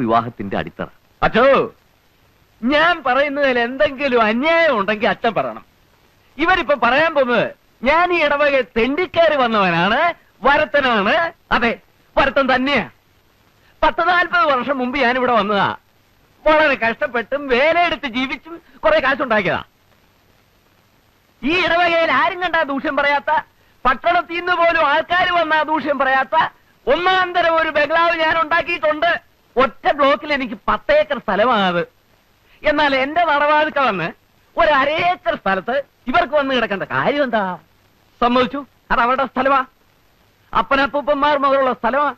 വിവാഹത്തിന്റെ അടിത്തറ. അച്ഛോ, ഞാൻ പറയുന്നതിൽ എന്തെങ്കിലും അന്യായം ഉണ്ടെങ്കിൽ അച്ഛൻ പറയണം. ഇവരിപ്പോ പറയാൻ പോകുന്നത് ഞാൻ ഈ ഇടവക തെണ്ടിക്കാരി വന്നവനാണ്, വരത്തനാണ്. അതെ, വരത്തൻ തന്നെയാ. 40-40 വർഷം മുമ്പ് ഞാനിവിടെ വന്നതാ. വളരെ കഷ്ടപ്പെട്ടും വേലയെടുത്ത് ജീവിച്ചും കുറെ കാശുണ്ടാക്കിയതാ. ഈ ഇടവകയിൽ ആരും കണ്ടാ ദൂഷ്യം പറയാത്ത, പട്ടണത്തിൽ നിന്ന് പോലും ആൾക്കാർ വന്നാ ദൂഷ്യം പറയാത്ത ഒന്നാന്തരം ഒരു ബംഗ്ലാവ് ഞാൻ ഉണ്ടാക്കിയിട്ടുണ്ട്. ഒറ്റ ബ്ലോക്കിൽ എനിക്ക് 10 ഏക്കർ സ്ഥലമാണത്. എന്നാൽ എന്റെ നടവാതിക്ക വന്ന് ഒരു 1/2 ഏക്കർ സ്ഥലത്ത് ഇവർക്ക് വന്ന് കിടക്കേണ്ട കാര്യം എന്താ? സമ്മതിച്ചു, അത് അവരുടെ സ്ഥലമാ, അപ്പനപ്പൂപ്പന്മാർ മുതലുള്ള സ്ഥലമാ.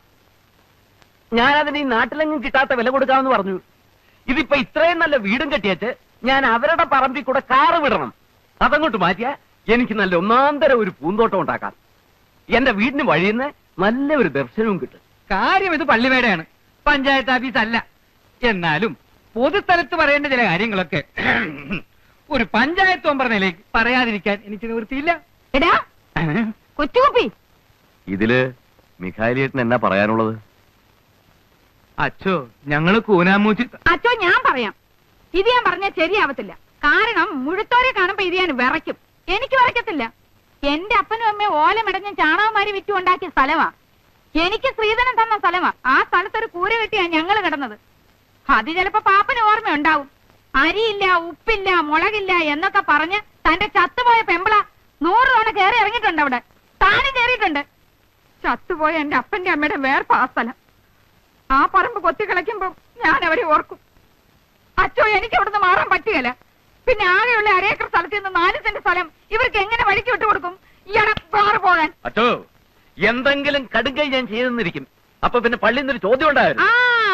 ഞാനതിന് ഈ നാട്ടിലെങ്ങും കിട്ടാത്ത വില കൊടുക്കാമെന്ന് പറഞ്ഞു. ഇതിപ്പോ ഇത്രയും നല്ല വീടും കെട്ടിയച്ച് ഞാൻ അവരുടെ പറമ്പിൽ കൂടെ കാറ് വിടണം. അതങ്ങോട്ട് മാറ്റിയാ എനിക്ക് നല്ല ഒന്നാന്തരം ഒരു പൂന്തോട്ടം ഉണ്ടാക്കാം. എന്റെ വീടിന് വഴിയുന്ന നല്ല ഒരു ദർശനവും കിട്ടും. കാര്യം ഇത് പള്ളിമേടയാണ്, പഞ്ചായത്ത് ഓഫീസ് അല്ല. എന്നാലും പൊതുസ്ഥലത്ത് പറയേണ്ട ചില കാര്യങ്ങളൊക്കെ ഒരു പഞ്ചായത്ത് മെമ്പർ നിലയ്ക്ക് പറയാതിരിക്കാൻ എനിക്ക് നിവൃത്തിയില്ല. എടാ കൊച്ചുകുപ്പി, ഇതില് മിഖായിലേട്ടൻ എന്നാ പറയാനുള്ളത്? അച്ഛോ, ഞങ്ങള് കൂനാമൂച്ചി. അച്ചോ, ഞാൻ പറയാം. ഇത് ഞാൻ പറഞ്ഞാൽ ശരിയാവത്തില്ല. കാരണം മുഴുത്തോരെ കാണുമ്പോ ഇത് ഞാൻ വിറയ്ക്കും. എനിക്ക് വിറയ്ക്കത്തില്ല. എന്റെ അപ്പനും അമ്മയും ഓലമിടഞ്ഞ ചാണകമാരി വിറ്റുണ്ടാക്കിയ സ്ഥലമാ. എനിക്ക് ശ്രീധരൻ തന്ന സ്ഥലമാ. ആ സ്ഥലത്തൊരു കൂര കെട്ടിയാ ഞങ്ങൾ കിടന്നത്. അത് ചിലപ്പോ പാപ്പന് ഓർമ്മയുണ്ടാവും. അരിയില്ല, ഉപ്പില്ല, മുളകില്ല എന്നൊക്കെ പറഞ്ഞ് തന്റെ ചത്തുപോയ പെമ്പിള 100 തവണ കയറി ഇറങ്ങിയിട്ടുണ്ട്. അവിടെ താനും കയറിയിട്ടുണ്ട്. ചത്തുപോയ എന്റെ അപ്പന്റെ അമ്മയുടെ വേർപ്പ് ആ സ്ഥലം. ആ പറമ്പ് കൊത്തി കളയ്ക്കുമ്പോ ഞാൻ അവരെ ഓർക്കും. അച്ചോ, എനിക്ക് അവിടുന്ന് മാറാൻ പറ്റുകയില്ല. പിന്നെ ആകെയുള്ള 1/2 ഏക്കർ സ്ഥലത്ത് നിന്ന് 4 സെന്റ് സ്ഥലം ഇവർക്ക് എങ്ങനെ വഴിക്ക് വിട്ടു കൊടുക്കും? ഇയാളെ വേറെ പോകാൻ. അച്ചോ, എന്തെങ്കിലും കടുങ്കൈ ഞാൻ ചെയ്തെന്നിരിക്കും. അപ്പൊ പിന്നെ പള്ളിയിൽ നിന്നൊരു ചോദ്യം ഉണ്ടായിരുന്നു.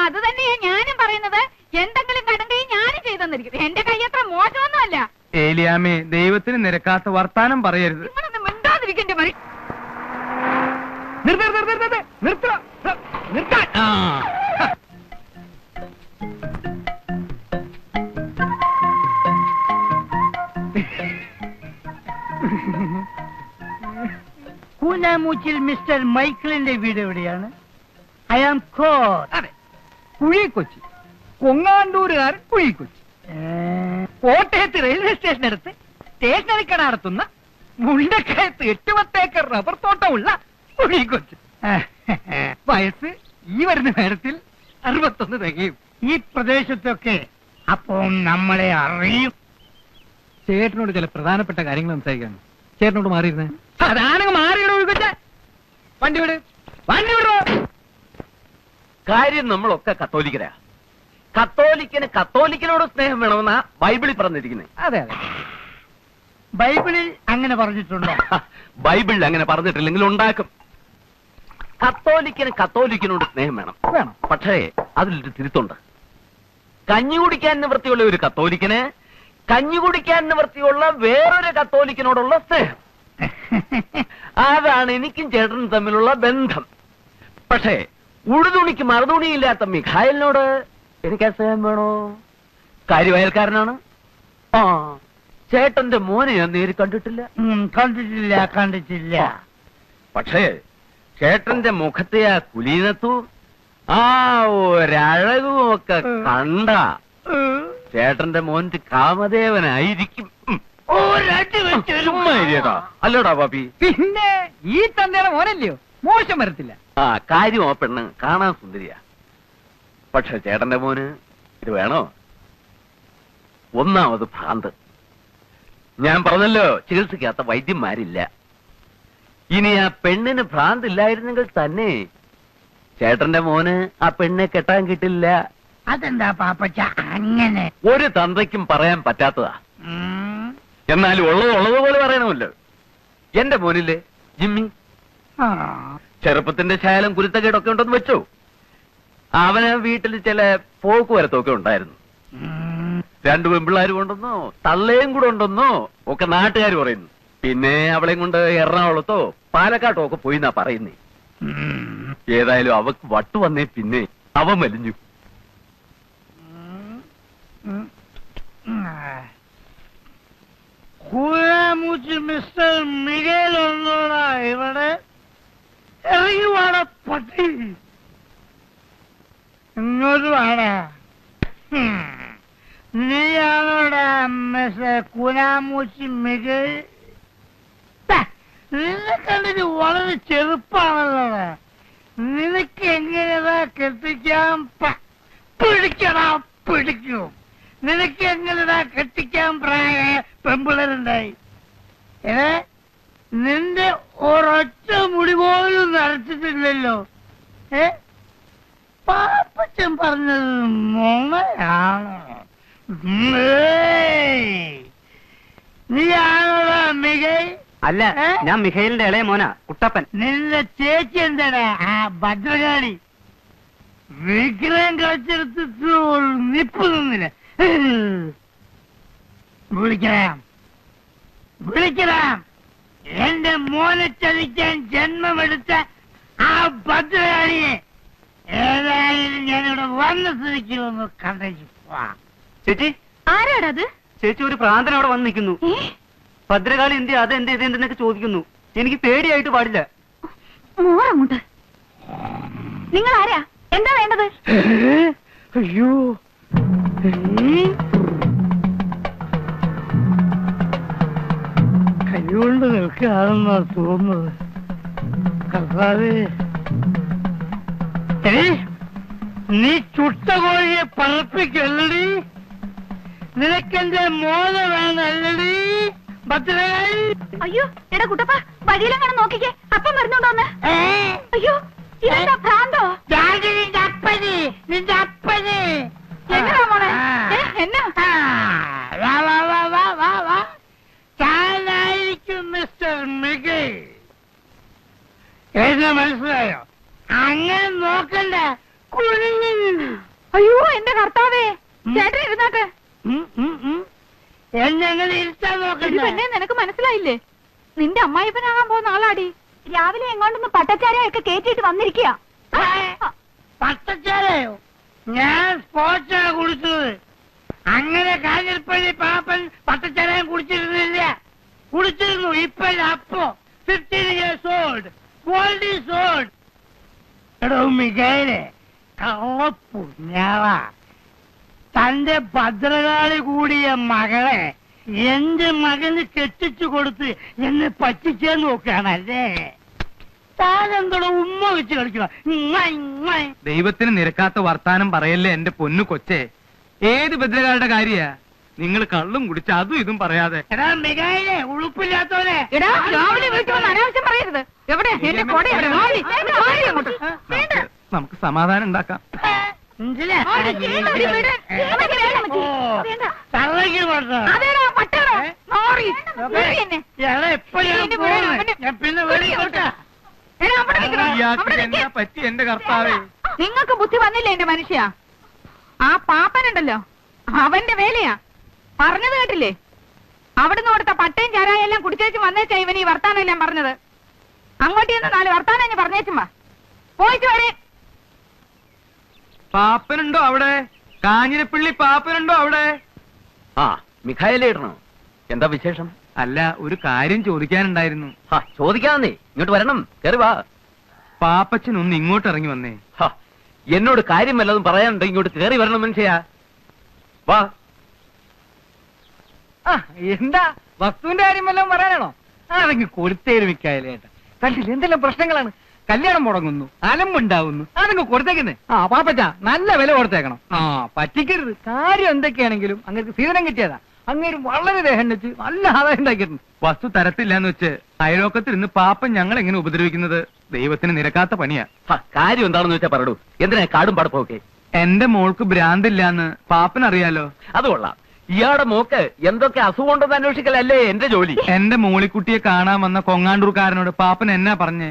അത് തന്നെയാ ഞാനും പറയുന്നത്. എന്തെങ്കിലും കടുങ്കൈ ഞാനും ചെയ്തെന്നിരിക്കും. എന്റെ കൈ അത്ര മോശമൊന്നുമല്ല. ഏലിയാമേ, ദൈവത്തിന് നിരക്കാത്ത വർത്താനം പറയരുത്. നിങ്ങളൊന്ന് മിണ്ടാതിരിക്കണ്ടേ മറി. കൂനാമൂച്ചിൽ മിസ്റ്റർ മൈക്കിളിന്റെ വീട് എവിടെയാണ്? ഐ ആം കോർ. അതെ, കുഴിക്കൊച്ചി. കൊങ്ങാണ്ടൂരുകാരൻ കുഴിക്കൊച്ചി. കോട്ടയത്ത് റെയിൽവേ സ്റ്റേഷനടുത്ത് സ്റ്റേഷനറി കട നടത്തുന്ന മുണ്ടക്കയത്ത് 8-10 ഏക്കർ റബ്ബർ തോട്ടമുള്ള കുഴിക്കൊച്ചി. വയസ്സ് ഈ വരുന്ന നേരത്തിൽ 61 തികയും. ഈ പ്രദേശത്തൊക്കെ അപ്പോൾ നമ്മളെ അറിയും. ചേട്ടനോട് ചില പ്രധാനപ്പെട്ട കാര്യങ്ങൾ സംസാരിക്കാണ്. ചേട്ടനോട് മാറിയിരുന്നേ. അതാണെങ്കിൽ മാറിയിടോ കൊച്ച. വണ്ടി വിട്, വണ്ടി വിടോ. കാര്യം നമ്മളൊക്കെ കത്തോലിക്കരാ. കത്തോലിക്കന് കത്തോലിക്കനോട് സ്നേഹം വേണമെന്നാ ബൈബിളിൽ പറഞ്ഞിരിക്കുന്നത്. അതെ അതെ, ബൈബിളിൽ അങ്ങനെ പറഞ്ഞിട്ടുണ്ടോ? ബൈബിളിൽ അങ്ങനെ പറഞ്ഞിട്ടില്ലെങ്കിൽ ഉണ്ടാക്കും. കത്തോലിക്കന് കത്തോലിക്കനോട് സ്നേഹം വേണം. പക്ഷേ അതിലൊരു തിരുത്തുണ്ട്. കഞ്ഞി കുടിക്കാൻ നിവൃത്തിയുള്ള ഒരു കത്തോലിക്കന് കഞ്ഞി കുടിക്കാൻ നിവൃത്തിയുള്ള വേറൊരു കത്തോലിക്കനോടുള്ള സ്നേഹം. അതാണ് എനിക്കും ചേട്ടനും തമ്മിലുള്ള ബന്ധം. പക്ഷേ ഉടുതുണിക്ക് മറുതുണിയില്ലാത്ത മിഖായലിനോട് എനിക്ക് സ്നേഹം വേണോ? കാര്യവയൽക്കാരനാണ്. ആ, ചേട്ടന്റെ മോനെ ഞാൻ നേരി കണ്ടിട്ടില്ല. കണ്ടിട്ടില്ല. പക്ഷേ ചേട്ടന്റെ മുഖത്തെ ആ കുലീനത്തു, ആ ഒരഴകും ഒക്കെ കണ്ട ചേട്ടന്റെ മോന്റെ കാമദേവനായിരിക്കും. അല്ലോടാ പാപ്പി? പിന്നെ ഈ തന്തയുടെ മോനല്ലയോ, മോശം വരത്തില്ല. ആ, കാര്യം ആ പെണ്ണ് കാണാൻ സുന്ദരിയാ. പക്ഷെ ചേട്ടന്റെ മോന് ഇത് വേണോ? ഒന്നാമത് ഭ്രാന്ത്. ഞാൻ പറഞ്ഞല്ലോ, ചികിത്സിക്കാത്ത വൈദ്യന്മാരില്ല. ഇനി ആ പെണ്ണിന് ഭ്രാന്തില്ലായിരുന്നെങ്കിൽ തന്നെ ചേട്ടന്റെ മോന് ആ പെണ്ണെ കെട്ടാൻ കിട്ടില്ല. അതെന്താ പാപ്പച്ച അങ്ങനെ? ഒരു തന്തയ്ക്കും പറയാൻ പറ്റാത്തതാ. എന്നാലും ഉള്ളതുപോലെ പറയണമല്ലോ. എന്റെ മോനില്ലേ ജിമ്മി, ചെറുപ്പത്തിന്റെ ശാലം കുരുത്തക്കേടൊക്കെ ഉണ്ടെന്ന് വെച്ചോ. അവന് വീട്ടിൽ ചില പോക്ക് വരത്തൊക്കെ ഉണ്ടായിരുന്നു. 2 പെൺപിള്ളാരും ഉണ്ടെന്നോ തള്ളയും കൂടെ ഉണ്ടെന്നോ ഒക്കെ നാട്ടുകാർ പറയുന്നു. പിന്നെ അവളെയും കൊണ്ട് എറണാകുളത്തോ പാലക്കാട്ടോ ഒക്കെ പോയി എന്നാ പറയുന്നേ. ഏതായാലും അവക്ക് വട്ടു വന്നേ പിന്നെ അവൻ വലിഞ്ഞു. മിസ്റ്റർ മിഗേൽ ഒന്നോടാ ഇവിടെ? ഇറങ്ങി വാട പട്ടി. ഇങ്ങോട്ട് വേണേ. നീയാണോടാ മിസ്റ്റർ കുനാമൂച്ചി മികൽ? നിന്നെ കണ്ടിട്ട് വളരെ ചെറുപ്പാണല്ലോ. നിനക്ക് എങ്ങനെയാ കെട്ടിക്കാൻ പിടിക്കും? നിനക്ക് എങ്ങനെയാ കെട്ടിക്കാൻ പ്രായ പെമ്പിളരുണ്ടായി? നിന്റെ ഒരൊറ്റ മുടി പോലും നരച്ചിട്ടില്ലല്ലോ. പാപ്പച്ചൻ പറഞ്ഞത് നുണയാണ്. നീയാണോടാ മികൈ? അല്ല, ഞാൻ മിഖേലിന്റെ ഇളയ മോനാ, കുട്ടപ്പൻ. നിന്റെ ചേച്ചി എന്താടാ ആ ഭദ്രകാളി? വിഗ്രഹം കളിച്ചെടുത്തിട്ട് നിപ്പ് നിന്നില്ല. വിളിക്കണം. എന്റെ മോനെ ചതിക്കാൻ ജന്മമെടുത്ത ആ ഭദ്രകാളിയെ ഏതായാലും ഞാനിവിടെ വന്ന സ്ഥിതിക്ക് ഒന്ന് കണ്ടേച്ചു. ചേച്ചി, ആരാടത്? ചേച്ചി ഒരു പ്രാന്തൻ അവിടെ വന്ന് നിൽക്കുന്നു. ഭദ്രകാളി എന്ത് എന്തെന്നൊക്കെ ചോദിക്കുന്നു. എനിക്ക് പേടിയായിട്ട് പാടില്ല. മോറങ്ങോട്ട്. നിങ്ങൾ ആരാ? എന്താ വേണ്ടത്? അയ്യോ, കൈകൊണ്ട് നിൽക്കുകയാണെന്നാ തോന്നുന്നത്. കർത്താവേ, നീ ചുട്ട കോഴിയെ പറപ്പിക്കല്ലടി. നിനക്കെന്റെ മോന വേണല്ലടി ഭദ്രകാളി. അയ്യോ എടാ കുട്ടപ്പ, വഴിയിലെങ്ങനെ നോക്കിക്കേ, അപ്പം വരുന്നുണ്ടോന്ന്. അയ്യോ ഇതെന്താ ഭ്രാന്തോ? നിന്റെ അപ്പന് എങ്ങനാ മോളെ? എന്നാ താനായിരിക്കും മിസ്റ്റർ മികൈൽ. എന്നെ മനസ്സിലായോ? അങ്ങനെ നോക്കണ്ട. അയ്യോ എന്റെ കർത്താവേ, ചേട്ടൻ ഇരുന്നാട്ടെ. എന്നെങ്ങനെ ഇരുത്താൻ നോക്കണ്ട. പിന്നെ നിനക്ക് മനസ്സിലായില്ലേ? നിന്റെ അമ്മായിപ്പനാകാൻ പോകുന്ന ആളാടി. രാവിലെ എങ്ങോട്ടൊന്ന് പട്ടച്ചാരയൊക്കെ കേറ്റിട്ട് വന്നിരിക്കുക. പട്ടച്ചാരയോ? ഞാൻ സ്പോർട്സാണ് കുടിച്ചത്. അങ്ങനെ കാഞ്ഞിരപ്പള്ളി പാപ്പൻ പട്ടച്ചാരയും കുടിച്ചിരുന്നു. ഇപ്പല്ല. അപ്പോ 15 years old. World is old. എടോ മികൈലെ, കള്ളപ്പുണ്യാളാ. തന്റെ ഭദ്രകാളി കൂടിയ മകളെ എന്റെ മകന് കെട്ടിച്ചു കൊടുത്ത് എന്നെ പറ്റിച്ചേ നോക്കുകയാണല്ലേ. താനെന്തോടെ ഉമ്മ വെച്ച് കളിക്കണം. ദൈവത്തിന് നിരക്കാത്ത വർത്താനം പറയല്ലേ എന്റെ പൊന്നു കൊച്ചേ. ഏത് ഭദ്രകാളുടെ കാര്യ? നിങ്ങൾ കള്ളും കുടിച്ച് അതും ഇതും പറയാതെ. എടാ മികൈലെ, ഉളുപ്പില്ലാത്തവനെ. എടാ രാവിലെ വീട്ടിൽ വന്ന് അനാവശ്യം പറയരുത്. എവിടെ എന്റെ കൊട? നമുക്ക് സമാധാനം ഉണ്ടാക്കാം. പറ്റി എന്റെ കർത്താവേ. നിങ്ങൾക്ക് ബുദ്ധി വന്നില്ല എന്റെ മനുഷ്യ. ആ പാപ്പനുണ്ടല്ലോ, അവന്റെ വേലയാ. പറഞ്ഞത് കേട്ടില്ലേ? അവിടുന്ന് കൊടുത്ത പട്ടയും ചാരായെല്ലാം കുടിച്ചേച്ച് വന്നേച്ചാ ഇവൻ ഈ വർത്താനം എല്ലാം പറഞ്ഞത്. അങ്ങോട്ട് ചെന്ന് 4 വർത്താനം ഞാൻ പറഞ്ഞേച്ചുമ്പാ പോയിട്ട് വരെ. പാപ്പനുണ്ടോ അവിടെ? കാഞ്ഞിരപ്പള്ളി പാപ്പനുണ്ടോ അവിടെ? ആ, മിഖായലേ ഇടണോ? എന്താ വിശേഷം? അല്ല, ഒരു കാര്യം ചോദിക്കാനുണ്ടായിരുന്നു. ചോദിക്കാന്നേ, ഇങ്ങോട്ട് വരണം. കേറി വാ. പാപ്പച്ചൻ ഒന്ന് ഇങ്ങോട്ട് ഇറങ്ങി വന്നേ. എന്നോട് കാര്യം വല്ലതും പറയാനുണ്ടെങ്കിൽ ഇങ്ങോട്ട് കേറി വരണം മനുഷ്യാ. വാ. എന്താ വസ്തുവിന്റെ കാര്യം വല്ലതും പറയാനാണോ? അതെങ്കിൽ കൊടുത്തേര് മിക്കായാലേട്ടാ. കണ്ടില്ല എന്തെല്ലാം പ്രശ്നങ്ങളാണ്. കല്യാണം മുടങ്ങുന്നു, അലമ്പുണ്ടാവുന്നു, അതങ്ങ് കൊടുത്തേക്കുന്നേ. പാപ്പച്ച നല്ല വില കൊടുത്തേക്കണം. പറ്റിക്കരുത്. കാര്യം എന്തൊക്കെയാണെങ്കിലും അങ്ങനെ സീതനം കിട്ടിയതാ. അങ്ങേര് വളരെ ദേഹം വെച്ച് നല്ല ആദായം ഉണ്ടാക്കിയിരുന്നു. വസ്തു തരത്തില്ലാന്ന് വെച്ച് അയലോക്കത്തിൽ ഇന്ന് പാപ്പൻ ഞങ്ങൾ എങ്ങനെ ഉപദ്രവിക്കുന്നത് ദൈവത്തിന് നിരക്കാത്ത പണിയാ. കാര്യം എന്താണെന്ന് വെച്ചാ പറയൂ. എന്തിനാ കാടും പടപ്പൊക്കെ? എന്റെ മോൾക്ക് ഭ്രാന്തില്ലാന്ന് പാപ്പൻ അറിയാലോ. അത് കൊള്ളാം. ഇയാളുടെ മോക്ക് എന്തൊക്കെ അസുഖം ഉണ്ടെന്ന് അന്വേഷിക്കലല്ലേ എന്റെ ജോലി. എന്റെ മോളിക്കുട്ടിയെ കാണാൻ വന്ന കൊങ്ങാണ്ടൂർക്കാരനോട് പാപ്പൻ എന്നാ പറഞ്ഞേ?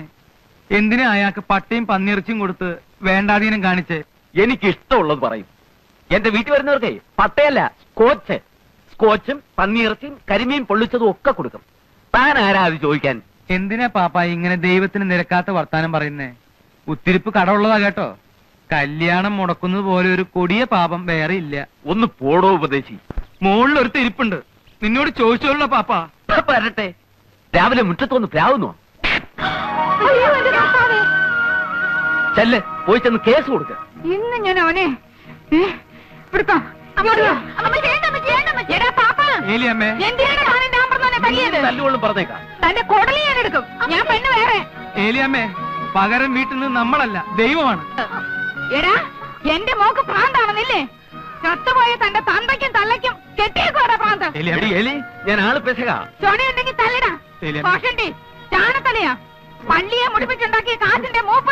എന്തിനാ അയാൾക്ക് പട്ടയും പന്നിയിറച്ചിയും കൊടുത്ത് വേണ്ടാധീനം കാണിച്ച്? എനിക്ക് ഇഷ്ടമുള്ളത് പറയും. എന്റെ വീട്ടിൽ വരുന്നവർക്കേ പട്ടയല്ല, സ്കോച്ചും പന്നിയിറച്ചിയും കരിമീൻ പൊള്ളിച്ചതും ഒക്കെ കൊടുക്കും. താൻ ആരാ അത് ചോദിക്കാൻ? എന്തിനാ പാപ്പ ഇങ്ങനെ ദൈവത്തിന് നിരക്കാത്ത വർത്താനം പറയുന്നേ? ഉത്തിരിപ്പ് കടമുള്ളതാ കേട്ടോ. കല്യാണം മുടക്കുന്നത് പോലെ ഒരു കൊടിയ പാപം വേറെ ഇല്ല. ഒന്ന് പോടോ ഉപദേശി. മുകളിലൊരു തിരിപ്പുണ്ട്, നിന്നോട് ചോദിച്ചോളൂ പാപ്പ. വരട്ടെ. രാവിലെ മുറ്റത്തൊന്ന് പ്രാവുന്നോ? ചെല്ല്, പോയി ചെന്ന് കേസ് കൊടുക്ക. ഇന്ന് ഞാൻ അവനെ ഇവിടുത്തെ ഏലിയമ്മേ എന്തിനാണ് താൻ എന്റെ ആമ്പറന്നവനെ തല്ലിയത്? തല്ലുകൊള്ളും പറഞ്ഞേക്കാം. തന്റെ കുടലി ഞാൻ എടുക്കും. ഞാൻ പെണ്ണ് വേറെ. ഏലിയമ്മേ പകരം വീട്ടിൽ നിന്ന് നമ്മളല്ല ദൈവമാണ്. എടാ എന്റെ മോക്ക് ഭ്രാന്താണെന്നില്ലേ? ചത്തുപോയ തന്റെ തന്തയ്ക്കും തള്ളയ്ക്കും കെട്ടിയേക്കോടാ ഭ്രാന്ത്. എടി എലി, ഞാൻ ആള് പെശക. ചൊണയുണ്ടെങ്കിൽ തല്ലടാ. ഏലിയമ്മേ. കോഷണ്ടി ചാണത്തലയാ. പള്ളിയെ മുടിപ്പിച്ചുണ്ടാക്കിയ കാറ്റിന്റെ മൂപ്പ്